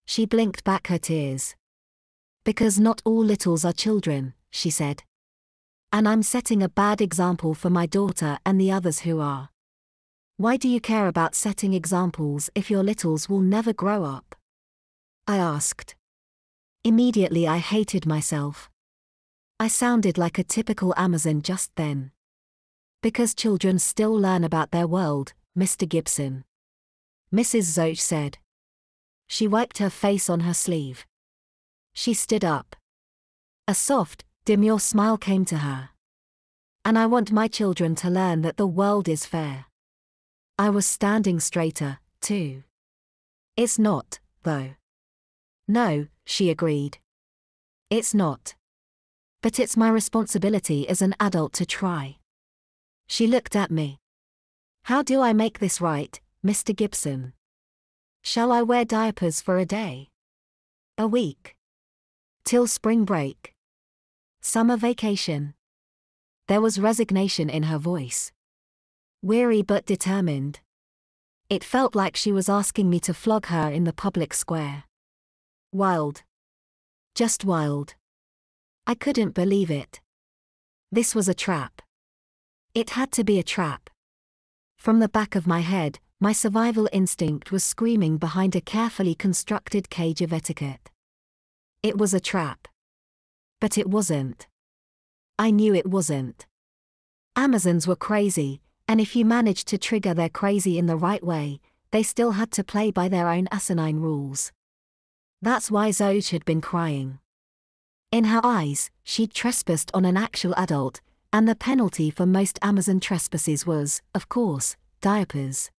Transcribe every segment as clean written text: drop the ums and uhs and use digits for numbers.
She blinked back her tears. Because not all littles are children, she said. And I'm setting a bad example for my daughter and the others who are. Why do you care about setting examples if your littles will never grow up? I asked. Immediately I hated myself. I sounded like a typical Amazon just then. Because children still learn about their world, Mr. Gibson. Mrs. Zoch said. She wiped her face on her sleeve. She stood up. A soft, demure smile came to her. And I want my children to learn that the world is fair. I was standing straighter, too. It's not, though. No, she agreed. It's not. But it's my responsibility as an adult to try. She looked at me. How do I make this right, Mr. Gibson? Shall I wear diapers for a day? A week? Till spring break? Summer vacation? There was resignation in her voice. Weary but determined. It felt like she was asking me to flog her in the public square. Wild. Just wild. I couldn't believe it. This was a trap. It had to be a trap. From the back of my head, my survival instinct was screaming behind a carefully constructed cage of etiquette. It was a trap. But it wasn't. I knew it wasn't. Amazons were crazy, and if you managed to trigger their crazy in the right way, they still had to play by their own asinine rules. That's why Zoe had been crying. In her eyes, she'd trespassed on an actual adult, and the penalty for most Amazon trespasses was, of course, diapers.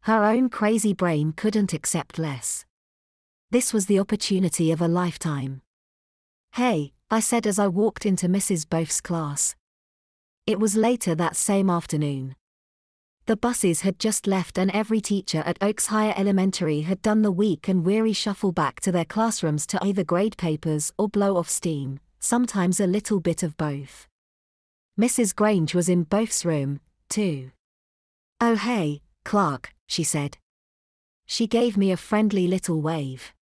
Her own crazy brain couldn't accept less. This was the opportunity of a lifetime. Hey, I said as I walked into Mrs. Both's class. It was later that same afternoon. The buses had just left and every teacher at Oaks Higher Elementary had done the weak and weary shuffle back to their classrooms to either grade papers or blow off steam, sometimes a little bit of both. Mrs. Grange was in Both's room, too. Oh hey, Clark, she said. She gave me a friendly little wave.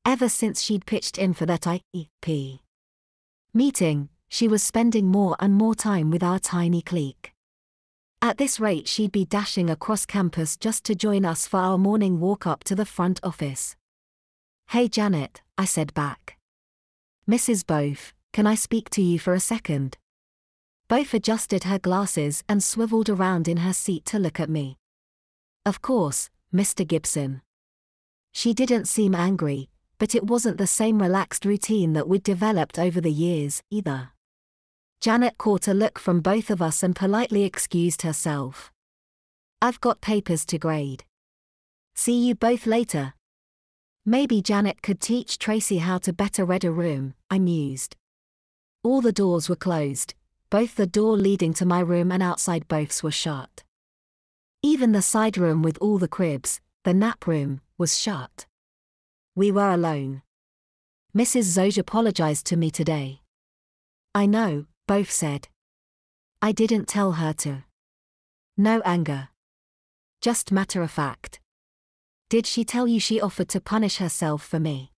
Ever since she'd pitched in for that IEP meeting, she was spending more and more time with our tiny clique. At this rate she'd be dashing across campus just to join us for our morning walk up to the front office. Hey Janet, I said back. Mrs. Both, can I speak to you for a second? Both adjusted her glasses and swiveled around in her seat to look at me. Of course, Mr. Gibson. She didn't seem angry, but it wasn't the same relaxed routine that we'd developed over the years, either. Janet caught a look from both of us and politely excused herself. I've got papers to grade. See you both later. Maybe Janet could teach Tracy how to better read a room, I mused. All the doors were closed, both the door leading to my room and outside Both's were shut. Even the side room with all the cribs, the nap room, was shut. We were alone. Mrs. Zoge apologized to me today. I know, Both said. I didn't tell her to. No anger. Just matter of fact. Did she tell you she offered to punish herself for me?